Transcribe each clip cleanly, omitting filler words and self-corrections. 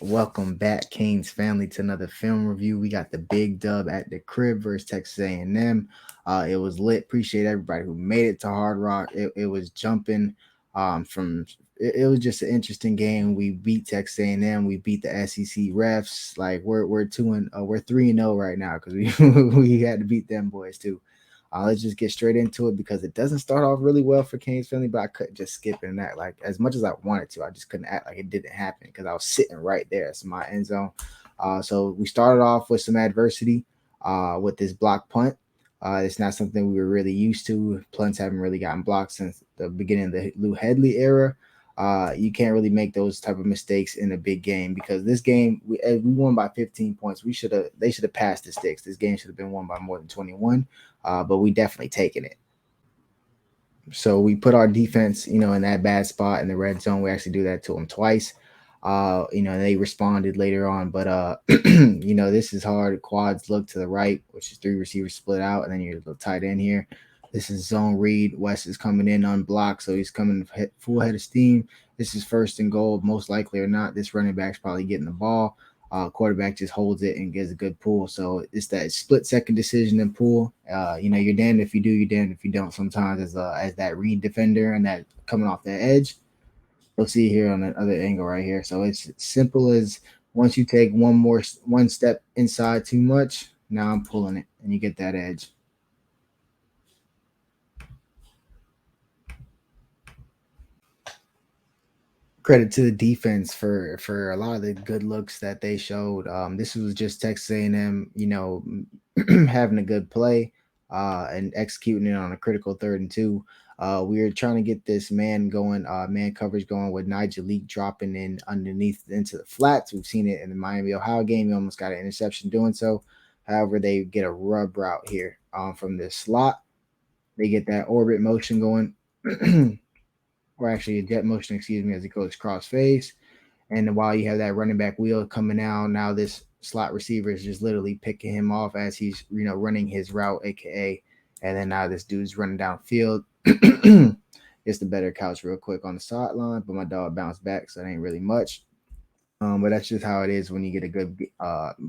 Welcome back, Canes family, to another film review. We got the big dub at the crib versus Texas A&M. It was lit. Appreciate everybody who made it to Hard Rock. It was jumping from. It was just an interesting game. We beat Texas A&M. We beat the SEC refs. Like we're 3-0 right now because we we had to beat them boys too. Let's just get straight into it because it doesn't start off really well for Canes family, but I couldn't just skip it and act like as much as I wanted to. I just couldn't act like it didn't happen because I was sitting right there. It's my end zone. So we started off with some adversity with this block punt. It's not something we were really used to. Punts haven't really gotten blocked since the beginning of the Lou Headley era. You can't really make those type of mistakes in a big game because this game we won by 15 points. They should have passed the sticks. This game should have been won by more than 21, but we definitely taken it. So we put our defense, in that bad spot in the red zone. We actually do that to them twice. And they responded later on, but this is hard. Quads look to the right, which is three receivers split out, and then you're the tight end here. This is zone read. West is coming in unblocked, so he's coming full head of steam. This is first and goal, most likely or not. This running back's probably getting the ball. Quarterback just holds it and gets a good pull. So it's that split second decision and pull. You're damned if you do, you're damned if you don't. Sometimes as that read defender and that coming off that edge, you'll see here on the other angle right here. So it's simple as once you take one step inside too much, now I'm pulling it, and you get that edge. Credit to the defense for a lot of the good looks that they showed. This was just Texas A&M, having a good play and executing it on a critical 3rd and 2. We were trying to get this man coverage going with Nigel Leak dropping in underneath into the flats. We've seen it in the Miami Ohio game. He almost got an interception doing so. However, they get a rub route here from the slot. They get that orbit motion going. Or actually a jet motion, excuse me, as it goes cross face. And while you have that running back wheel coming out, now this slot receiver is just literally picking him off as he's running his route, aka. And then now this dude's running downfield. Gets the better couch real quick on the sideline, but my dog bounced back, so it ain't really much. But that's just how it is when you get a good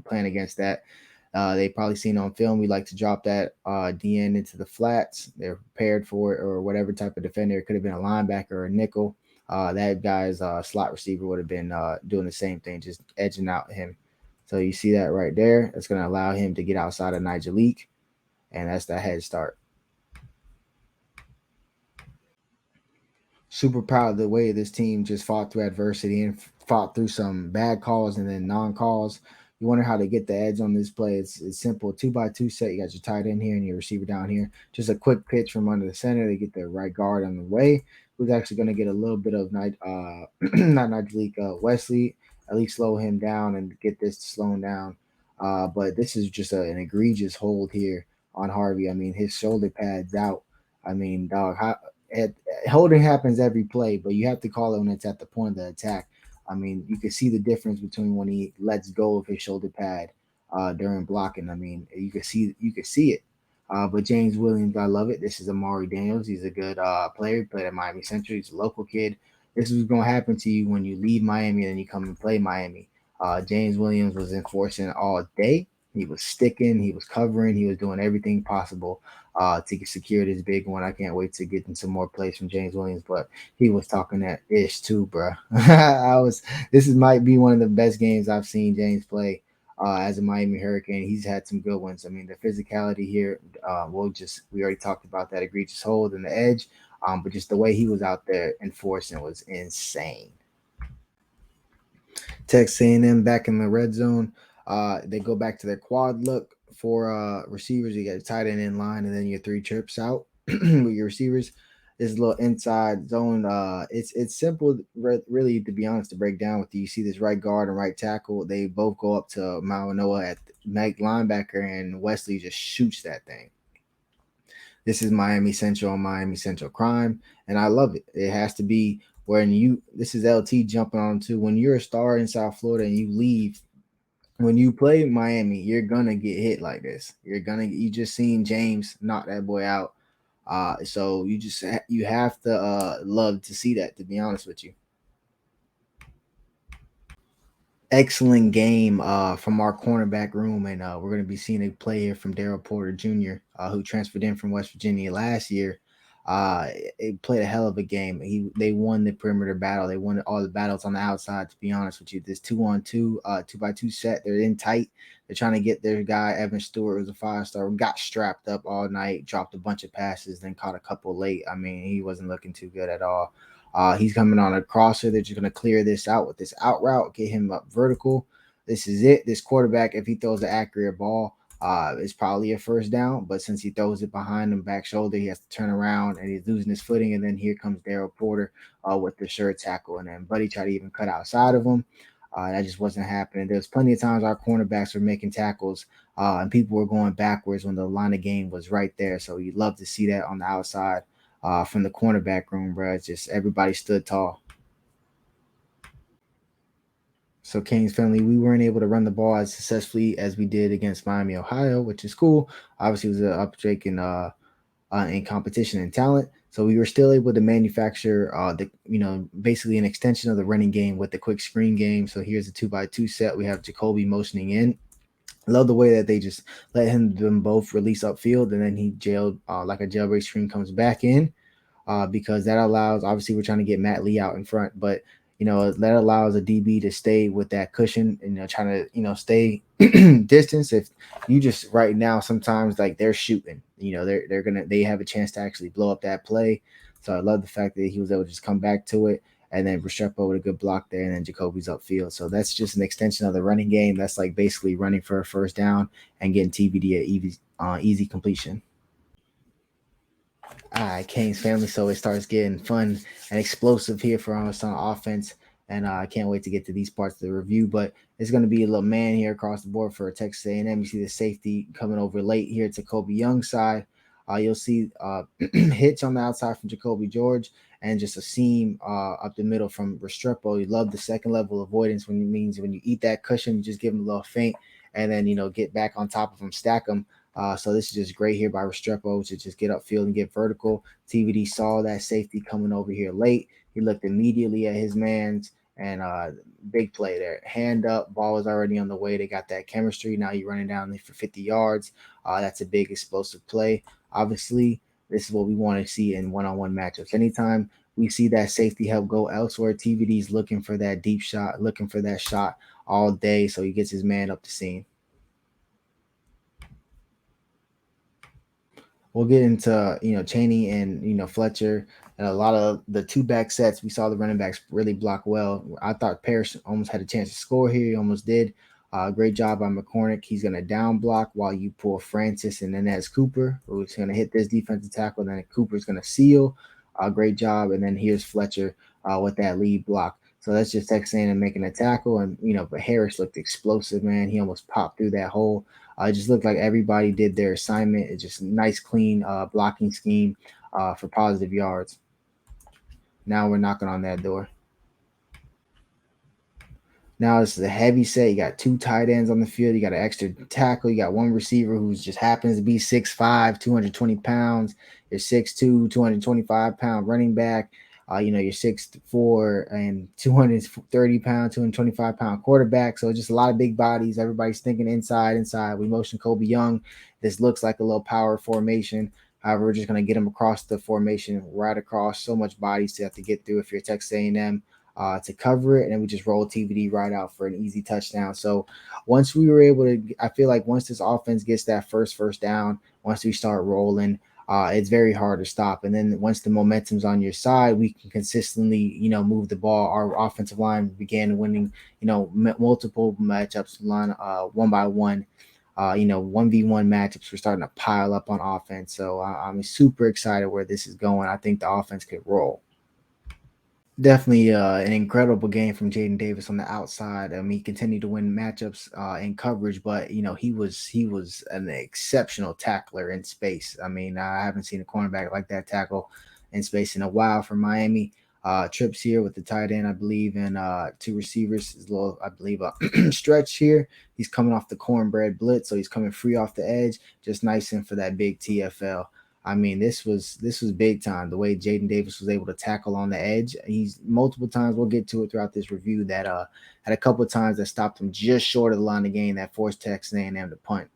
plan against that. They probably seen on film. We like to drop that DN into the flats. They're prepared for it, or whatever type of defender. It could have been a linebacker or a nickel. That guy's slot receiver would have been doing the same thing, just edging out him. So you see that right there. It's going to allow him to get outside of Nigel Leak, and that's the head start. Super proud of the way this team just fought through adversity and fought through some bad calls and then non-calls. You wonder how they get the edge on this play. It's simple. 2-by-2 set. You got your tight end here and your receiver down here. Just a quick pitch from under the center. They get the right guard on the way. Who's actually going to get a little bit of not Nigel Wesley. At least slow him down and get this to slow him down. But this is just an egregious hold here on Harvey. I mean, his shoulder pads out. I mean, dog, it, holding happens every play, but you have to call it when it's at the point of the attack. I mean, you can see the difference between when he lets go of his shoulder pad during blocking. I mean, you can see it. But James Williams, I love it. This is Amari Daniels. He's a good player. He played at Miami Central. He's a local kid. This is going to happen to you when you leave Miami and then you come and play Miami. James Williams was enforcing all day. He was sticking. He was covering. He was doing everything possible to secure this big one. I can't wait to get in some more plays from James Williams, but he was talking that ish too, bro. I was. This is might be one of the best games I've seen James play as a Miami Hurricane. He's had some good ones. I mean, the physicality here. We already talked about that egregious hold and the edge, but just the way he was out there enforcing was insane. Texas A&M back in the red zone. They go back to their quad look for receivers. You got a tight end in line, and then your three trips out with your receivers. This little inside zone. It's simple, really, to be honest, to break down with you. You see this right guard and right tackle. They both go up to Malinoa at Meg linebacker, and Wesley just shoots that thing. This is Miami Central on Miami Central crime, and I love it. It has to be when you. This is LT jumping on too. When you're a star in South Florida and you leave, when you play Miami, you're gonna get hit like this. You just seen James knock that boy out. So you have to love to see that. To be honest with you. Excellent game from our cornerback room, and we're going to be seeing a play here from Daryl Porter Jr., who transferred in from West Virginia last year. It played a hell of a game. They won the perimeter battle. They won all the battles on the outside. To be honest with you, this 2-on-2, 2-by-2 set. They're in tight. They're trying to get their guy Evan Stewart, who's a 5-star, got strapped up all night, dropped a bunch of passes, then caught a couple late. I mean, he wasn't looking too good at all. He's coming on a crosser. They're just going to clear this out with this out route, get him up vertical. This is it. This quarterback, if he throws an accurate ball, it's probably a first down. But since he throws it behind him, back shoulder, he has to turn around and he's losing his footing. And then here comes Daryl Porter with the sure tackle. And then Buddy tried to even cut outside of him. That just wasn't happening. There's plenty of times our cornerbacks were making tackles and people were going backwards when the line of game was right there. So you'd love to see that on the outside from the cornerback room, bro. It's just everybody stood tall. So Kane's family, we weren't able to run the ball as successfully as we did against Miami, Ohio, which is cool. Obviously, it was an updrake in competition and talent. So we were still able to manufacture basically an extension of the running game with the quick screen game. So here's a 2-by-2 set. We have Jacoby motioning in. I love the way that they just let them both release upfield, and then he jailed like a jailbreak screen comes back in because that allows, obviously we're trying to get Matt Lee out in front, but that allows a DB to stay with that cushion and trying to stay distance. If you just right now sometimes like they're shooting, they have a chance to actually blow up that play. So I love the fact that he was able to just come back to it. And then Restrepo with a good block there, and then Jacoby's upfield. So that's just an extension of the running game. That's like basically running for a first down and getting TBD at easy completion. All right, Kane's family. So it starts getting fun and explosive here for us on offense. And I can't wait to get to these parts of the review. But it's going to be a little man here across the board for Texas A&M. You see the safety coming over late here to Kobe Young's side. You'll see hitch on the outside from Jacoby George and just a seam up the middle from Restrepo. You love the second level avoidance when it means when you eat that cushion, you just give him a little feint and then, get back on top of him, stack him. So this is just great here by Restrepo to just get upfield and get vertical. TVD saw that safety coming over here late. He looked immediately at his man's and big play there. Hand up, ball was already on the way. They got that chemistry. Now you're running down for 50 yards. That's a big explosive play. Obviously, this is what we want to see in one-on-one matchups. Anytime we see that safety help go elsewhere, TVD's looking for that deep shot, looking for that shot all day. So he gets his man up the scene. We'll get into Chaney and Fletcher and a lot of the two back sets. We saw the running backs really block well. I thought Parrish almost had a chance to score here. He almost did. Great job by McCormick. He's going to down block while you pull Francis, and then there's Cooper, who's going to hit this defensive tackle. Then Cooper's going to seal. Great job. And then here's Fletcher with that lead block. So that's just Texas A&M making a tackle, and but Harris looked explosive, man. He almost popped through that hole. It just looked like everybody did their assignment. It's just nice, clean blocking scheme for positive yards. Now we're knocking on that door. Now this is a heavy set. You got two tight ends on the field. You got an extra tackle. You got one receiver who just happens to be 6'5", 220 pounds. You're 6'2", 225-pound running back. You're 6'4" and 230-pound, 225-pound quarterback. So just a lot of big bodies. Everybody's thinking inside. We motion Kobe Young. This looks like a little power formation. However, we're just going to get him across the formation, right across. So much bodies to have to get through if you're Texas A&M. To cover it, and then we just roll TVD right out for an easy touchdown. So once we were able to, I feel like once this offense gets that first down, once we start rolling, it's very hard to stop. And then once the momentum's on your side, we can consistently, move the ball. Our offensive line began winning, multiple matchups, one by one. 1v1 matchups. We're starting to pile up on offense. So I'm super excited where this is going. I think the offense could roll. Definitely an incredible game from Jaden Davis on the outside. I mean, he continued to win matchups in coverage, but he was an exceptional tackler in space. I mean, I haven't seen a cornerback like that tackle in space in a while for Miami. Trips here with the tight end, I believe, and two receivers. Is a little, I believe, a stretch here. He's coming off the cornbread blitz, so he's coming free off the edge, just nice in for that big TFL. I mean, this was big time. The way Jaden Davis was able to tackle on the edge, he's multiple times. We'll get to it throughout this review. That had a couple of times that stopped him just short of the line of game that forced Texas A&M to punt.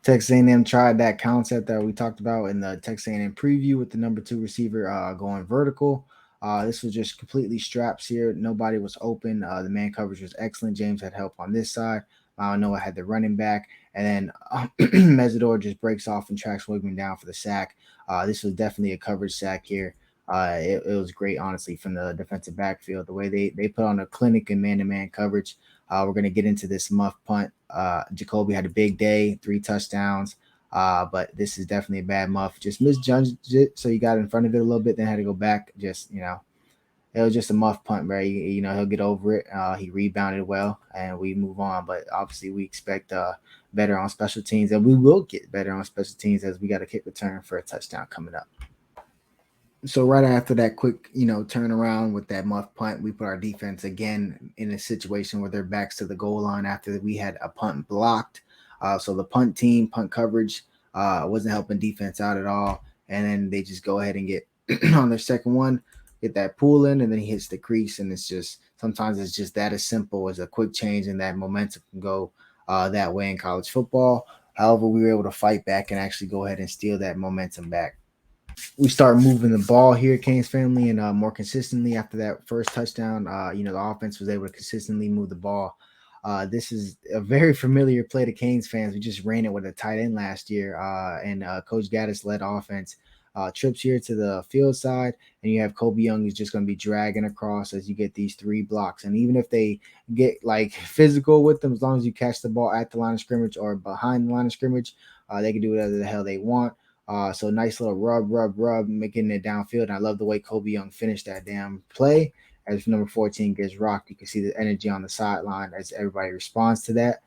Texas A&M tried that concept that we talked about in the Texas A&M preview with the number two receiver going vertical. This was just completely straps here. Nobody was open. The man coverage was excellent. James had help on this side. Noah had the running back, and then Mesidor just breaks off and tracks Wigman down for the sack. This was definitely a coverage sack here. It was great, honestly, from the defensive backfield. The way they put on a clinic in man-to-man coverage. We're going to get into this muff punt. Jacoby had a big day, 3 touchdowns. But this is definitely a bad muff. Just misjudged it, so you got in front of it a little bit, then had to go back. Just it was just a muff punt, right? He'll get over it. He rebounded well, and we move on. But obviously, we expect better on special teams, and we will get better on special teams as we got a kick return for a touchdown coming up. So right after that quick, turnaround with that muff punt, we put our defense again in a situation where they're backs to the goal line after we had a punt blocked. So the punt coverage wasn't helping defense out at all. And then they just go ahead and get on their second one, get that pull in, and then he hits the crease. And sometimes it's just that as simple as a quick change, and that momentum can go that way in college football. However, we were able to fight back and actually go ahead and steal that momentum back. We start moving the ball here, Canes family, and more consistently after that first touchdown. The offense was able to consistently move the ball. This is a very familiar play to Canes fans. We just ran it with a tight end last year, and Coach Gaddis led offense. Trips here to the field side, and you have Kobe Young who's just going to be dragging across as you get these 3 blocks. And even if they get like physical with them, as long as you catch the ball at the line of scrimmage or behind the line of scrimmage, they can do whatever the hell they want. So nice little rub, making it downfield. And I love the way Kobe Young finished that damn play. As number 14 gets rocked, you can see the energy on the sideline as everybody responds to that.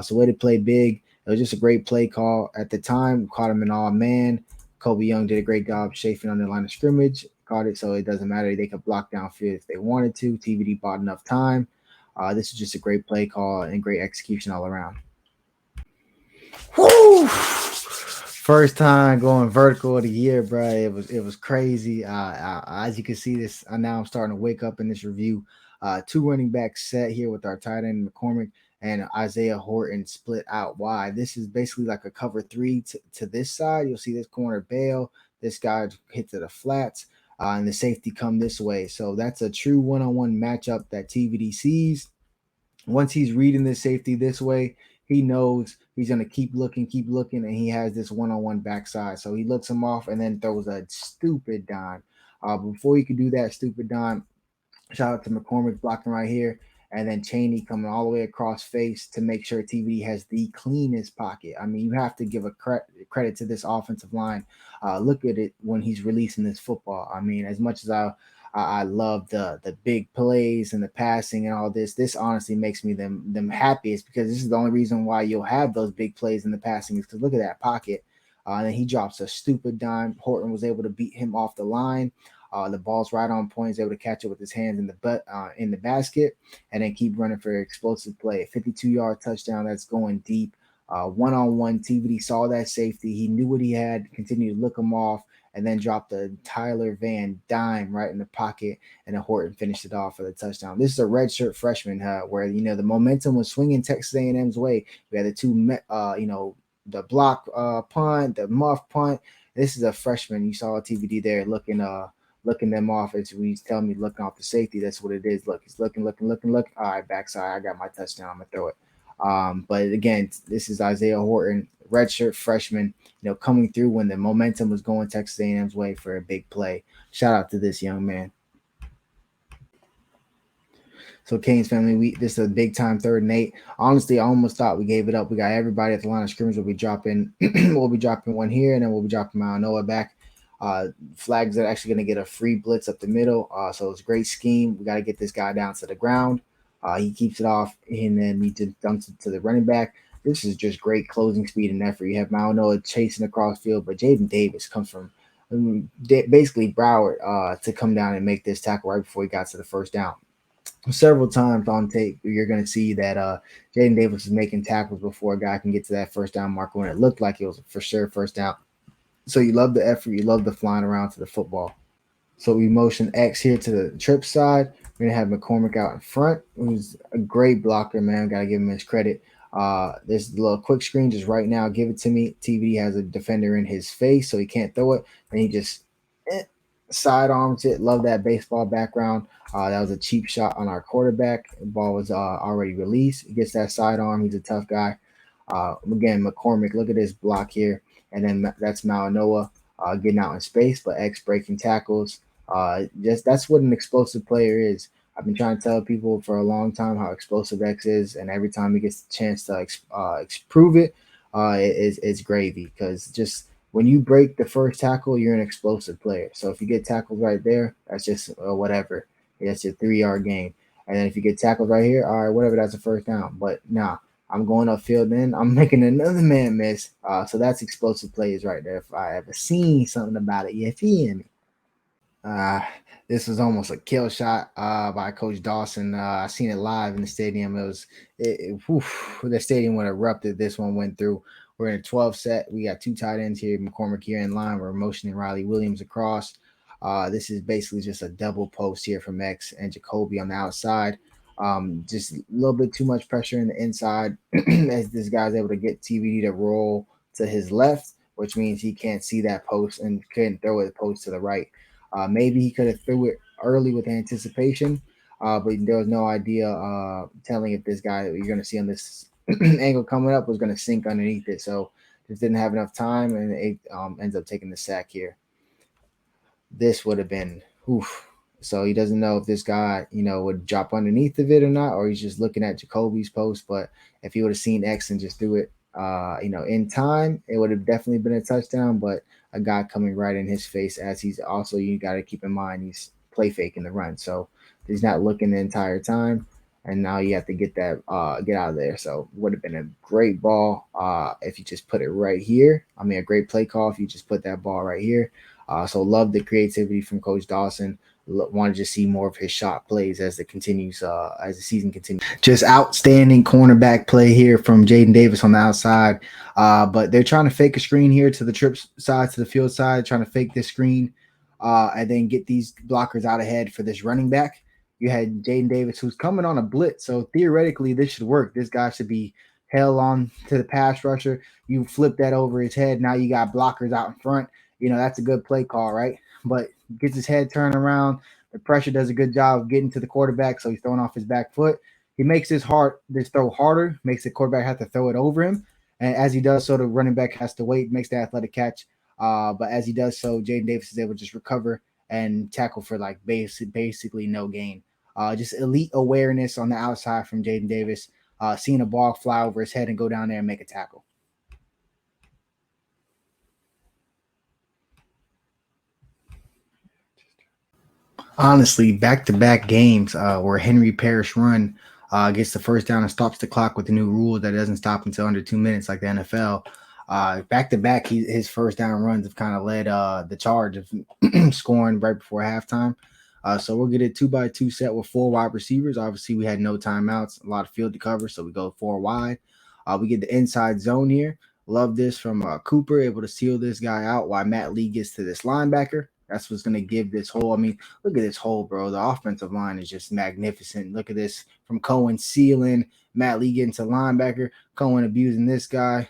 So way to play big. It was just a great play call at the time. Caught him in all man. Kobe Young did a great job chafing on the line of scrimmage. Caught it, so it doesn't matter. They could block downfield if they wanted to. TVD bought enough time. This is just a great play call and great execution all around. Woo! First time going vertical of the year, bro. It was crazy. As you can see, this now I'm starting to wake up in this review. 2 running backs set here with our tight end McCormick and Isaiah Horton split out wide. This is basically like a cover 3 to this side. You'll see this corner bail. This guy hit to the flats, and the safety come this way. So that's a true one-on-one matchup that TVD sees. Once he's reading this safety this way, he knows he's going to keep looking, and he has this one-on-one backside. So he looks him off and then throws a stupid dime. Before he could do that stupid dime, shout out to McCormick blocking right here, and then Chaney coming all the way across face to make sure TVD has the cleanest pocket. I mean, you have to give a credit to this offensive line. Look at it when he's releasing this football. I mean, as much as I love the big plays and the passing and all this. This honestly makes me them happiest, because this is the only reason why you'll have those big plays in the passing is because look at that pocket. And then he drops a stupid dime. Horton was able to beat him off the line. The ball's right on point. He's able to catch it with his hands in the basket, and then keep running for an explosive play. A 52-yard touchdown that's going deep. One-on-one, TVD saw that safety. He knew what he had, continued to look him off, and then dropped the Tyler Van dime right in the pocket, and then Horton finished it off for the touchdown. This is a redshirt freshman where the momentum was swinging Texas A&M's way. We had the 2, the block punt, the muff punt. This is a freshman. You saw TVD there looking them off. As he's telling me looking off the safety. That's what it is. Look, he's looking. All right, backside. I got my touchdown. I'm gonna throw it. But again, this is Isaiah Horton, redshirt freshman, coming through when the momentum was going Texas A&M's way for a big play. Shout out to this young man. So Canes family, this is a big time 3rd and 8. Honestly, I almost thought we gave it up. We got everybody at the line of scrimmage. We'll be dropping one here, and then we'll be dropping Noah back. Flags are actually going to get a free blitz up the middle. So it's a great scheme. We got to get this guy down to the ground. He keeps it off, and then he just dumps it to the running back. This is just great closing speed and effort. You have Noah chasing across field, but Jaden Davis comes from basically Broward to come down and make this tackle right before he got to the first down. Several times on tape, you're going to see that Jaden Davis is making tackles before a guy can get to that first down marker when it looked like it was for sure first down. So you love the effort, you love the flying around to the football. So we motion X here to the trip side. We're gonna have McCormick out in front, who's a great blocker, man. Gotta give him his credit. This little quick screen just right now. Give it to me. TVD has a defender in his face, so he can't throw it. And he just eh, sidearms it. Love that baseball background. That was a cheap shot on our quarterback. The ball was already released. He gets that sidearm. He's a tough guy. Again, McCormick, look at this block here. And then that's Malanoa getting out in space, but X breaking tackles. Just that's what an explosive player is. I've been trying to tell people for a long time how explosive X is, and every time he gets the chance to prove it, it's gravy. Because just when you break the first tackle, you're an explosive player. So if you get tackled right there, that's just whatever. That's your 3 yard gain. And then if you get tackled right here, all right, whatever, that's a first down. But nah, I'm going upfield, then I'm making another man miss. So that's explosive plays right there. If I ever seen something about it, you feel me? Uh, this was almost a kill shot by Coach Dawson. I seen it live in the stadium. The stadium would have erupted. This one went through. We're in a 12 set. We got two tight ends here. McCormick here in line. We're motioning Riley Williams across. This is basically just a double post here from X and Jacoby on the outside. Just a little bit too much pressure in the inside as this guy's able to get TVD to roll to his left, which means he can't see that post and couldn't throw it post to the right. Maybe he could have threw it early with anticipation, but there was no idea telling if this guy that you're going to see on this angle coming up was going to sink underneath it. So just didn't have enough time, and it ends up taking the sack here. This would have been oof. So he doesn't know if this guy, would drop underneath of it or not, or he's just looking at Jacoby's post. But if he would have seen X and just threw it, in time, it would have definitely been a touchdown. But a guy coming right in his face, as he's also, you got to keep in mind, he's play faking the run, so he's not looking the entire time. And now you have to get out of there. So would have been a great ball if you just put it right here. I mean, a great play call if you just put that ball right here. So love the creativity from Coach Dawson. Wanted to see more of his shot plays as the season continues. Just outstanding cornerback play here from Jaden Davis on the outside. But they're trying to fake a screen here to the trip side, to the field side, trying to fake this screen and then get these blockers out ahead for this running back. You had Jaden Davis who's coming on a blitz, so theoretically this should work. This guy should be held on to the pass rusher. You flip that over his head. Now you got blockers out in front. That's a good play call, right? But gets his head turned around. The pressure does a good job of getting to the quarterback, so he's throwing off his back foot. He makes this throw harder, makes the quarterback have to throw it over him. And as he does so, the running back has to wait, makes the athletic catch. But as he does so, Jaden Davis is able to just recover and tackle for like basically no gain. Just elite awareness on the outside from Jaden Davis, seeing a ball fly over his head and go down there and make a tackle. Honestly, back-to-back games where Henry Parrish run gets the first down and stops the clock with the new rule that doesn't stop until under 2 minutes like the NFL. Back-to-back, his first down runs have kind of led the charge of scoring right before halftime. So we'll get a 2-by-2 set with 4 wide receivers. Obviously, we had no timeouts, a lot of field to cover, so we go 4 wide. We get the inside zone here. Love this from Cooper, able to seal this guy out while Matt Lee gets to this linebacker. That's what's going to give this hole. I mean, look at this hole, bro. The offensive line is just magnificent. Look at this from Cohen sealing, Matt Lee getting to linebacker, Cohen abusing this guy.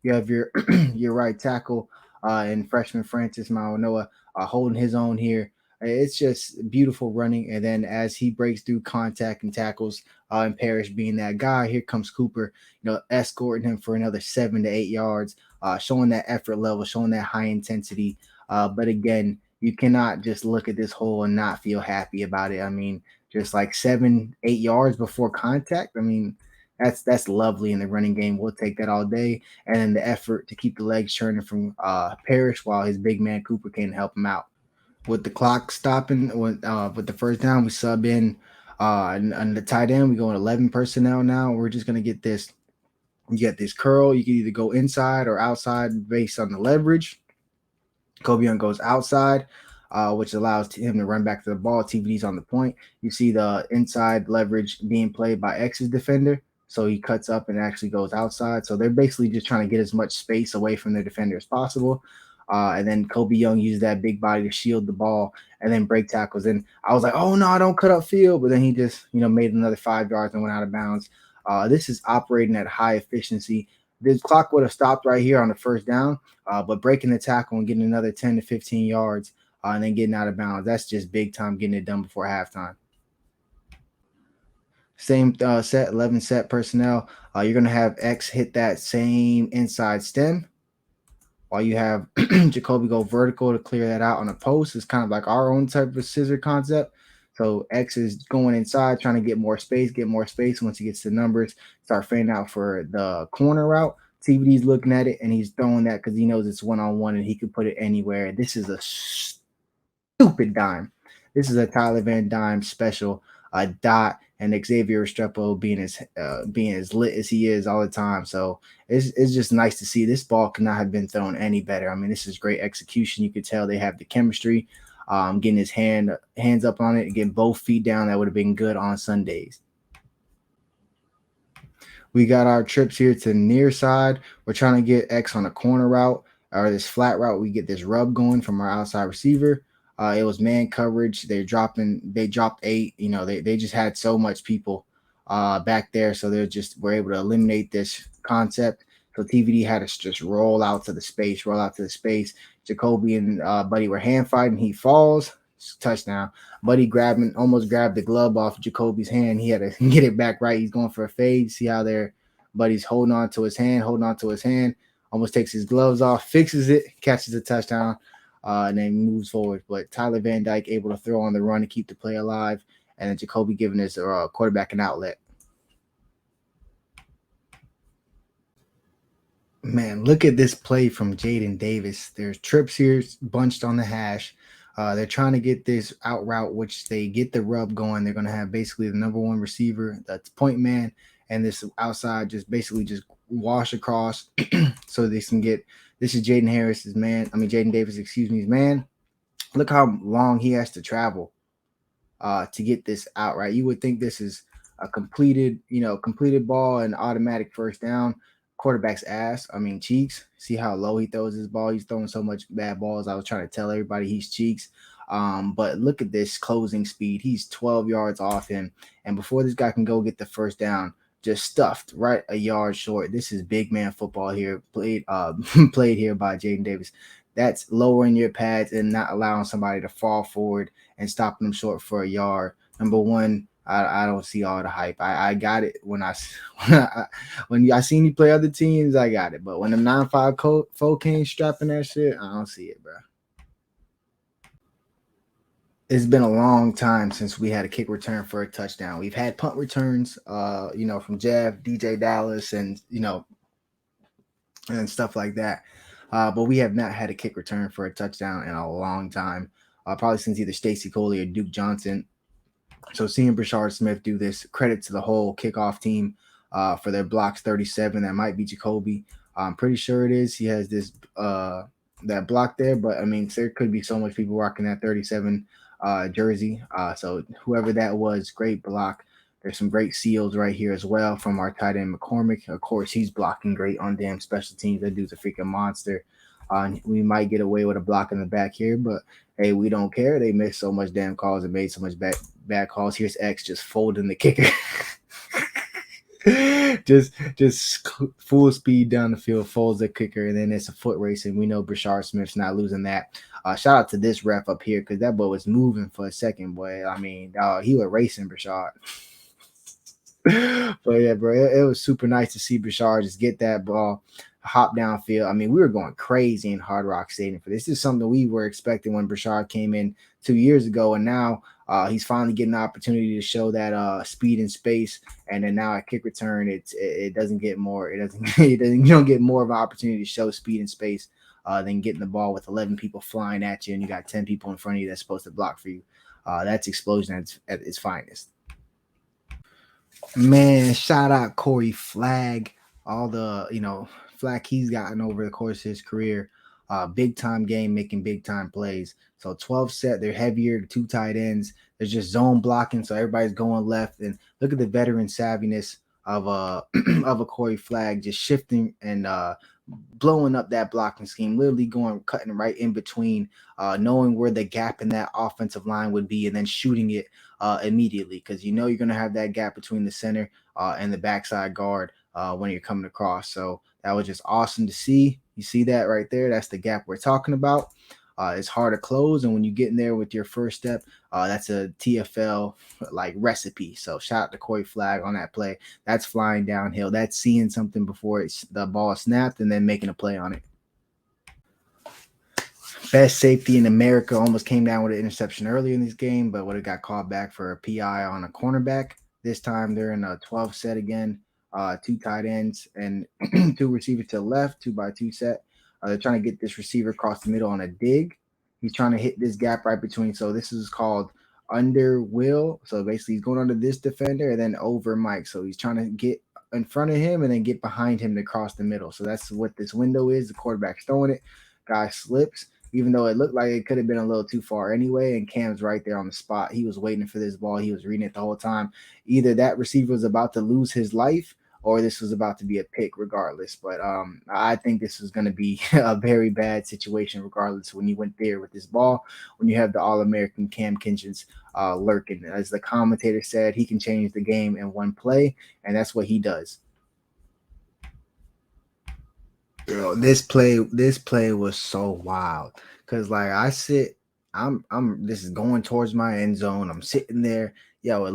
You have your your right tackle and freshman Francis Malanoa holding his own here. It's just beautiful running. And then as he breaks through contact and tackles, and Parrish being that guy, here comes Cooper, escorting him for another 7 to 8 yards, showing that effort level, showing that high intensity. But again, you cannot just look at this hole and not feel happy about it. I mean, just like 7, 8 yards before contact. I mean, that's lovely in the running game. We'll take that all day. And then the effort to keep the legs churning from Parrish while his big man Cooper can help him out. With the clock stopping with the first down, we sub in and the tight end. We go in 11 personnel now. We're just gonna get this. You get this curl. You can either go inside or outside based on the leverage. Kobe Young goes outside, which allows him to run back to the ball. TVD's on the point. You see the inside leverage being played by X's defender. So he cuts up and actually goes outside. So they're basically just trying to get as much space away from their defender as possible. And then Kobe Young used that big body to shield the ball and then break tackles. And I was like, oh no, don't cut up field. But then he just, made another 5 yards and went out of bounds. This is operating at high efficiency. The clock would have stopped right here on the first down, but breaking the tackle and getting another 10 to 15 yards and then getting out of bounds. That's just big time getting it done before halftime. Same set, 11 set personnel. You're going to have X hit that same inside stem while you have Jacoby go vertical to clear that out on a post. It's kind of like our own type of scissor concept. So X is going inside, trying to get more space, Once he gets the numbers, start fanning out for the corner route. TVD's looking at it and he's throwing that because he knows it's one-on-one and he can put it anywhere. This is a stupid dime. This is a Tyler Van Dyne special. Dot and Xavier Restrepo being as lit as he is all the time. So it's just nice to see. This ball could not have been thrown any better. I mean, this is great execution. You could tell they have the chemistry. Getting his hands up on it, getting both feet down. That would have been good on Sundays. We got our trips here to the near side. We're trying to get X on a corner route or this flat route. We get this rub going from our outside receiver. It was man coverage. They dropped 8. They just had so much people back there. So they just were able to eliminate this concept. So TVD had to just roll out to the space. Jacoby and Buddy were hand fighting. He falls. Touchdown. Buddy almost grabbed the glove off Jacoby's hand. He had to get it back right. He's going for a fade. See how Buddy's holding on to his hand, almost takes his gloves off, fixes it, catches a touchdown, and then moves forward. But Tyler Van Dyke able to throw on the run to keep the play alive, and then Jacoby giving his quarterback an outlet. Man, look at this play from Jaden Davis. There's trips here bunched on the hash. They're trying to get this out route, which they get the rub going. They're going to have basically the number one receiver, that's point man, and this outside just wash across so they can get. This is Jaden Davis, his man. Look how long he has to travel to get this out right. You would think this is a completed ball and automatic first down. Quarterback's cheeks. See how low he throws his ball. He's throwing so much bad balls. I was trying to tell everybody he's cheeks. But look at this closing speed. He's 12 yards off him. And before this guy can go get the first down, just stuffed right a yard short. This is big man football here, played here by Jaden Davis. That's lowering your pads and not allowing somebody to fall forward and stopping them short for a yard. Number one, I don't see all the hype. I got it when I seen you play other teams. I got it, but when the 9-5 came strapping that shit, I don't see it, bro. It's been a long time since we had a kick return for a touchdown. We've had punt returns, from Jeff, DJ Dallas, and and stuff like that. But we have not had a kick return for a touchdown in a long time. Probably since either Stacy Coley or Duke Johnson. So seeing Brashard Smith do this, credit to the whole kickoff team for their blocks 37. That might be Jacoby. I'm pretty sure it is. He has this that block there, but there could be so much people rocking that 37 jersey. So whoever that was, great block. There's some great seals right here as well from our tight end McCormick. Of course, he's blocking great on damn special teams. That dude's a freaking monster. We might get away with a block in the back here, but hey, we don't care. They missed so much damn calls and made so much bad calls. Here's X just folding the kicker. just full speed down the field, folds the kicker, and then it's a foot race, and we know Brashard Smith's not losing that. Shout out to this ref up here because that boy was moving for a second, boy. He was racing Brashard. But yeah, bro, it was super nice to see Brashard just get that ball, hop downfield. We were going crazy in Hard Rock Stadium for this. This is something we were expecting when Brashard came in 2 years ago, and now he's finally getting an opportunity to show that speed and space. And then now at kick return, it doesn't get more. You don't get more of an opportunity to show speed and space than getting the ball with 11 people flying at you, and you got 10 people in front of you that's supposed to block for you. That's explosion at its finest. Man, shout out Corey Flagg. All the flack he's gotten over the course of his career. Big time game, making big time plays. So 12 set, they're heavier, 2 tight ends. There's just zone blocking, so everybody's going left. And look at the veteran savviness of a of a Corey Flagg, just shifting and blowing up that blocking scheme, literally going cutting right in between, knowing where the gap in that offensive line would be, and then shooting it immediately because you know you're going to have that gap between the center and the backside guard when you're coming across. So that was just awesome to see. You see that right there? That's the gap we're talking about. It's hard to close, and when you get in there with your first step, that's a TFL like recipe. So shout out to Corey Flag on that play. That's flying downhill. That's seeing something before the ball snapped and then making a play on it. Best safety in America almost came down with an interception earlier in this game, but would have got called back for a PI on a cornerback. This time they're in a 12 set again, two tight ends and two receivers to the left, 2x2 set. They're trying to get this receiver across the middle on a dig. He's trying to hit this gap right between. So this is called under will. So basically he's going under this defender and then over Mike. So he's trying to get in front of him and then get behind him to cross the middle. So that's what this window is. The quarterback's throwing it. Guy slips, even though it looked like it could have been a little too far anyway. And Cam's right there on the spot. He was waiting for this ball. He was reading it the whole time. Either that receiver was about to lose his life or this was about to be a pick regardless. But I think this was going to be a very bad situation regardless when you went there with this ball, when you have the All-American Cam Kinchens lurking. As the commentator said, he can change the game in one play, and that's what he does. Yo, this play was so wild because like this is going towards my end zone. I'm sitting there. Yo,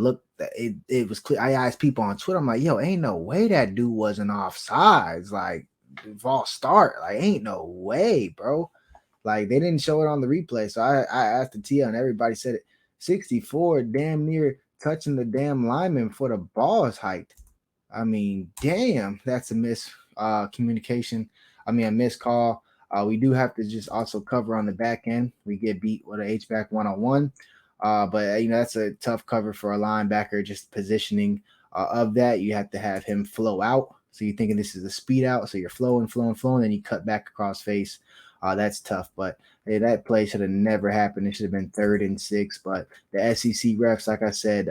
it was clear. I asked people on Twitter, I'm like, yo, ain't no way that dude wasn't offsides. Like false start. Like, ain't no way, bro. Like they didn't show it on the replay. So I asked the Tia and everybody said it. 64 damn near touching the damn lineman for the ball is hiked. I mean, damn, that's a communication. I mean, a missed call. We do have to just also cover on the back end. We get beat with an H-back 1-on-1. But, that's a tough cover for a linebacker, just positioning of that. You have to have him flow out. So you're thinking this is a speed out. So you're flowing, then you cut back across face. That's tough. But hey, that play should have never happened. It should have been 3rd and 6. But the SEC refs, like I said,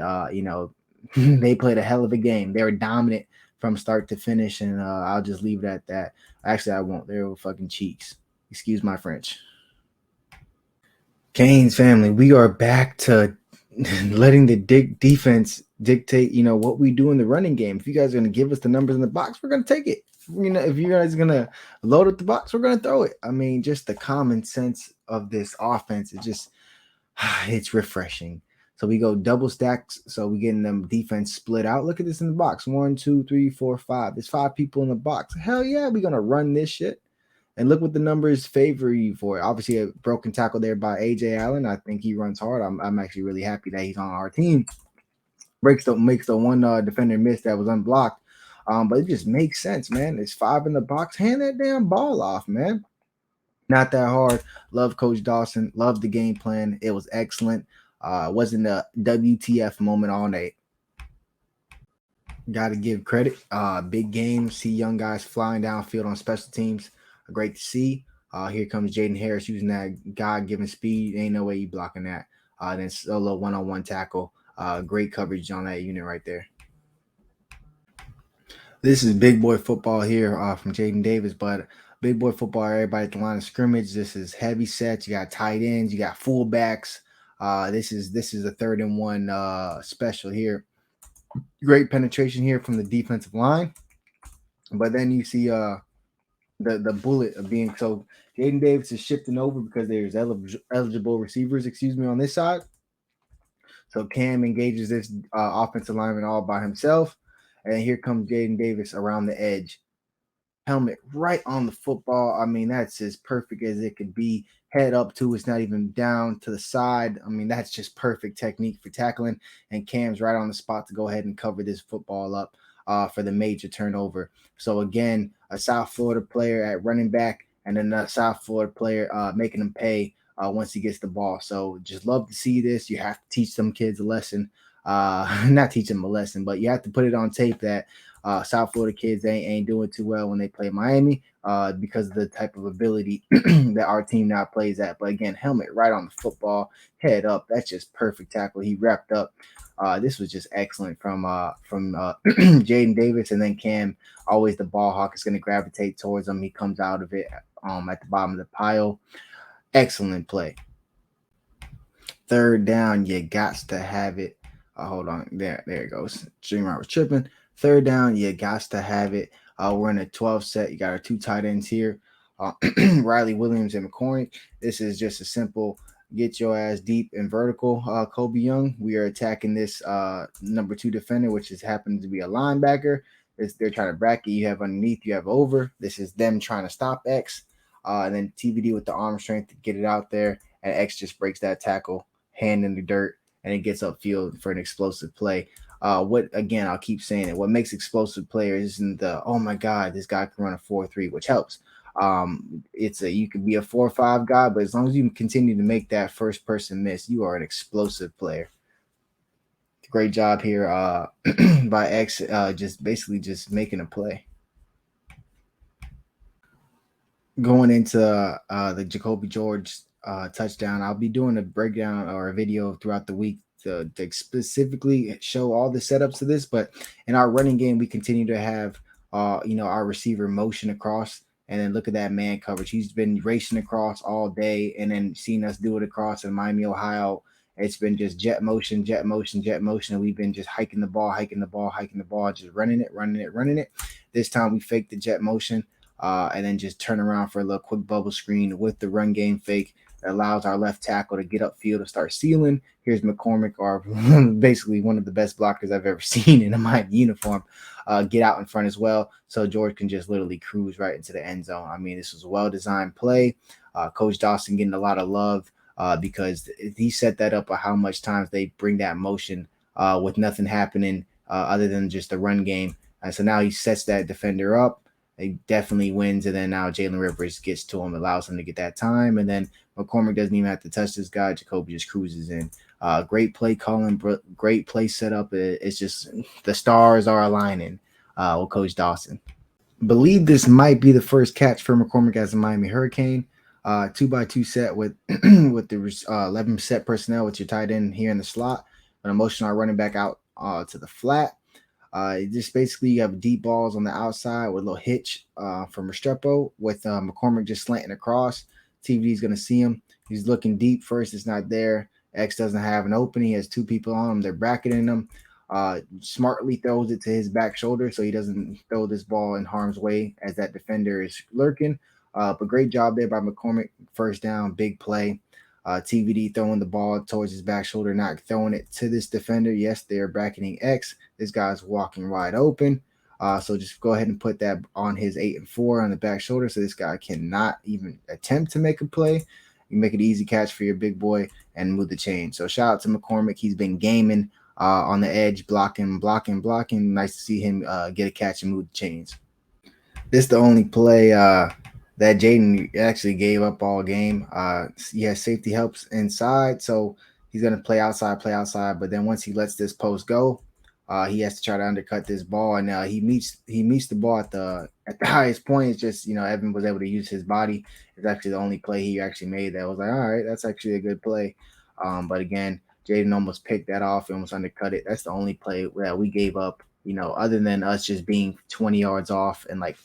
they played a hell of a game. They were dominant from start to finish, and I'll just leave it at that. Actually, I won't. They were fucking cheeks. Excuse my French. Canes family, we are back to letting the defense dictate, what we do in the running game. If you guys are going to give us the numbers in the box, we're going to take it. If you guys are going to load up the box, we're going to throw it. I mean, just the common sense of this offense is just, it's refreshing. So we go double stacks. So we getting them defense split out. Look at this in the box. 1, 2, 3, 4, 5. There's 5 people in the box. Hell yeah, we're going to run this shit. And look what the numbers favor you for. Obviously, a broken tackle there by AJ Allen. I think he runs hard. I'm actually really happy that he's on our team. Makes the one defender miss that was unblocked. But it just makes sense, man. There's 5 in the box. Hand that damn ball off, man. Not that hard. Love Coach Dawson. Love the game plan. It was excellent. Wasn't a WTF moment all night. Got to give credit. Big game. See young guys flying downfield on special teams. Great to see. Here comes Jaden Harris using that God-given speed. Ain't no way you blocking that. Then solo one-on-one tackle. Great coverage on that unit right there. This is big boy football here from Jaden Davis, but big boy football, everybody at the line of scrimmage. This is heavy sets. You got tight ends. You got fullbacks. This is a 3rd and 1 special here. Great penetration here from the defensive line. But then you see the bullet of being so Jaden Davis is shifting over because there's eligible receivers, on this side. So Cam engages this offensive lineman all by himself. And here comes Jaden Davis around the edge. Helmet right on the football. I mean, that's as perfect as it could be. Head up to it's not even down to the side. I mean, that's just perfect technique for tackling. And Cam's right on the spot to go ahead and cover this football up for the major turnover. So again, a South Florida player at running back, and then a South Florida player making him pay once he gets the ball. So just love to see this. You have to teach some kids a lesson. Not teach them a lesson, but you have to put it on tape that South Florida kids ain't doing too well when they play Miami. because of the type of ability that our team now plays at. But again, helmet right on the football, head up. That's just perfect tackle. He wrapped up. This was just excellent from Jaden Davis, and then Cam, always the ball hawk, is going to gravitate towards him. He comes out of it at the bottom of the pile. Excellent play. Third down, you got to have it. Hold on, there it goes. Streamer was tripping. Third down, you got to have it. We're in a 12 set. You got our two tight ends here, Riley Williams and McCormick. This is just a simple get your ass deep and vertical. Kobe Young. We are attacking this number 2 defender, which is happens to be a linebacker. They're trying to bracket. You have underneath. You have over. This is them trying to stop X, and then TBD with the arm strength to get it out there, and X just breaks that tackle, hand in the dirt, and it gets upfield for an explosive play. What again? I'll keep saying it. What makes explosive players isn't the oh my god, this guy can run a 4.3, which helps. You could be a 4.5 guy, but as long as you can continue to make that first person miss, you are an explosive player. Great job here by X, just basically just making a play. Going into the Jacoby George touchdown, I'll be doing a breakdown or a video throughout the week to specifically show all the setups to this. But in our running game, we continue to have our receiver motion across, and then look at that man coverage. He's been racing across all day, and then seeing us do it across in Miami, Ohio. It's been just jet motion, jet motion, jet motion. And we've been just hiking the ball, just running it. This time we faked the jet motion. And then just turn around for a little quick bubble screen with the run game fake that allows our left tackle to get upfield and start sealing. Here's McCormick, or basically one of the best blockers I've ever seen in a Miami uniform, get out in front as well. So George can just literally cruise right into the end zone. I mean, this was a well-designed play. Coach Dawson getting a lot of love because he set that up of how much times they bring that motion with nothing happening other than just the run game. And so now he sets that defender up. He definitely wins, and then now Jalen Rivers gets to him, allows him to get that time, and then McCormick doesn't even have to touch this guy. Jacoby just cruises in. Great play calling, great play setup. It's just the stars are aligning with Coach Dawson. Believe this might be the first catch for McCormick as a Miami Hurricane. 2x2 set with with the 11 set personnel with your tight end here in the slot, an emotional running back out to the flat. Just basically you have deep balls on the outside with a little hitch from Restrepo with McCormick just slanting across. TVD's going to see him. He's looking deep first. It's not there. X doesn't have an opening. He has two people on him. They're bracketing him. Smartly throws it to his back shoulder so he doesn't throw this ball in harm's way as that defender is lurking. But great job there by McCormick. First down, big play. TVD throwing the ball towards his back shoulder, not throwing it to this defender. Yes, they're bracketing X. This guy's walking wide open. So just go ahead and put that on his 8 and 4 on the back shoulder so this guy cannot even attempt to make a play. You make it easy catch for your big boy and move the chain. So shout out to McCormick. He's been gaming on the edge, blocking. Nice to see him get a catch and move the chains. This is the only play that Jaden actually gave up all game. Safety helps inside, so he's going to play outside. But then once he lets this post go, he has to try to undercut this ball, and he meets the ball at the highest point. It's just Evan was able to use his body. It's actually the only play he actually made that was like, all right, that's actually a good play. But again, Jaden almost picked that off and almost undercut it. That's the only play that we gave up. Other than us just being 20 yards off and like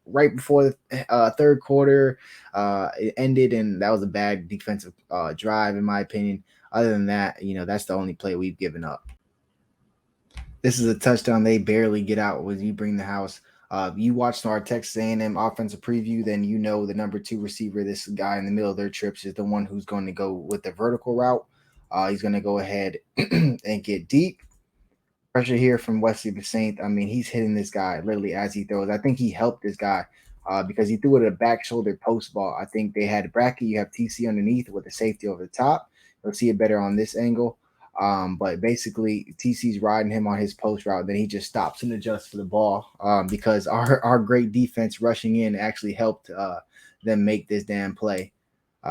right before the third quarter it ended, and that was a bad defensive drive in my opinion. Other than that, that's the only play we've given up. This is a touchdown they barely get out when you bring the house. You watched our Texas A&M offensive preview, then the number 2 receiver, this guy in the middle of their trips, is the one who's going to go with the vertical route. He's going to go ahead and get deep. Pressure here from Wesley Saint. I mean, he's hitting this guy literally as he throws. I think he helped this guy because he threw it a back shoulder post ball. I think they had a bracket. You have TC underneath with the safety over the top. You'll see it better on this angle. But basically, TC's riding him on his post route. Then he just stops and adjusts for the ball because our great defense rushing in actually helped them make this damn play,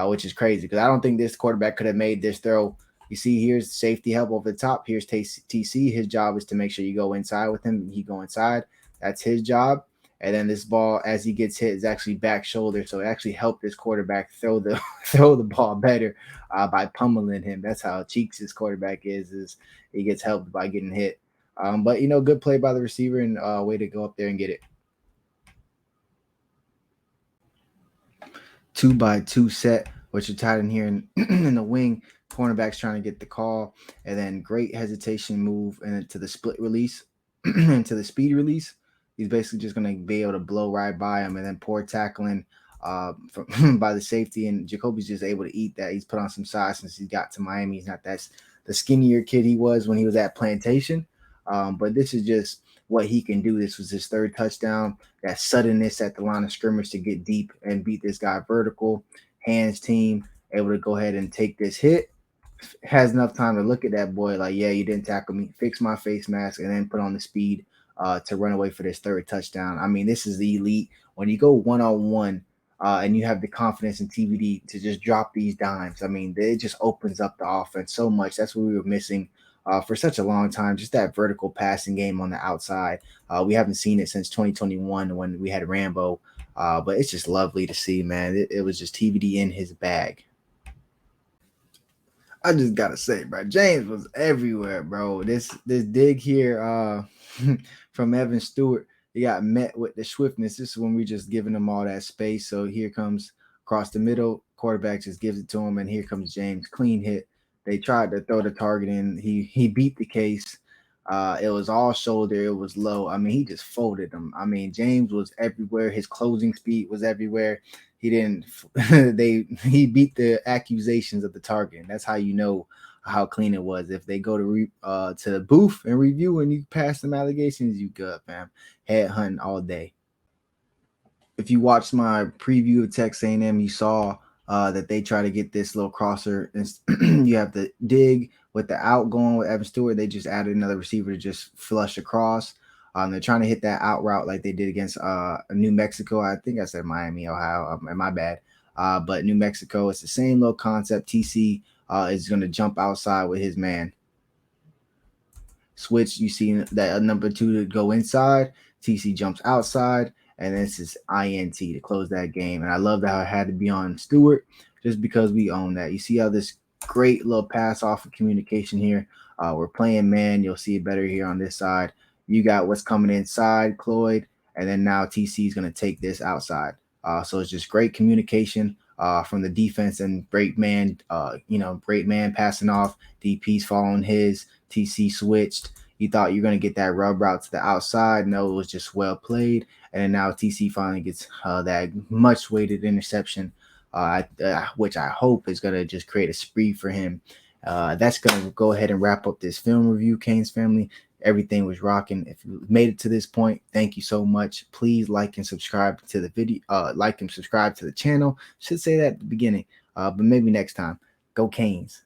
which is crazy because I don't think this quarterback could have made this throw. You see, here's safety help over the top. Here's TC. His job is to make sure you go inside with him. He go inside. That's his job. And then this ball, as he gets hit, is actually back shoulder, so it actually helped his quarterback throw the throw the ball better by pummeling him. That's how cheeks his quarterback is he gets helped by getting hit. But good play by the receiver and way to go up there and get it. 2-by-2 set, which are tied in here in the wing. Cornerback's trying to get the call, and then great hesitation move and into the split release, into the speed release. He's basically just going to be able to blow right by him, and then poor tackling by the safety, and Jacoby's just able to eat that. He's put on some size since he got to Miami. He's not that the skinnier kid he was when he was at Plantation, but this is just what he can do. This was his third touchdown. That suddenness at the line of scrimmage to get deep and beat this guy vertical. Hands team able to go ahead and take this hit. Has enough time to look at that boy like, yeah, you didn't tackle me. Fix my face mask and then put on the speed to run away for this third touchdown. I mean, this is the elite. When you go one-on-one and you have the confidence in TVD to just drop these dimes, I mean, it just opens up the offense so much. That's what we were missing for such a long time. Just that vertical passing game on the outside. We haven't seen it since 2021 when we had Rambo. But it's just lovely to see, man. It was just TVD in his bag. I just gotta say, bro, James was everywhere, bro. This dig here from Evan Stewart, he got met with the swiftness. This is when we just giving him all that space. So here comes across the middle, quarterback just gives it to him, and here comes James, clean hit. They tried to throw the target in. He beat the case. It was all shoulder. It was low. I mean, he just folded him. I mean, James was everywhere. His closing speed was everywhere. He didn't. He beat the accusations of the target. And that's how you know how clean it was. If they go to the booth and review and you pass some allegations, you good, fam. Head hunting all day. If you watched my preview of Texas A&M, you saw that they try to get this little crosser. You have the dig with the out going with Evan Stewart. They just added another receiver to just flush across. They're trying to hit that out route like they did against New Mexico. I think I said Miami, Ohio. My bad. But New Mexico, it's the same little concept. TC is going to jump outside with his man. Switch, you see that number 2 to go inside. TC jumps outside. And this is INT to close that game. And I love how it had to be on Stewart just because we own that. You see how this great little pass off of communication here. We're playing man. You'll see it better here on this side. You got what's coming inside, Cloyd. And then now TC is going to take this outside. So it's just great communication from the defense and great man, great man passing off. DP's following his. TC switched. You thought you're going to get that rub route to the outside. No, it was just well played. And then now TC finally gets that much weighted interception, which I hope is going to just create a spree for him. That's going to go ahead and wrap up this film review, Canes family. Everything was rocking. If you made it to this point, thank you so much. Please like and subscribe to the video. Like and subscribe to the channel. Should say that at the beginning, but maybe next time. Go Canes.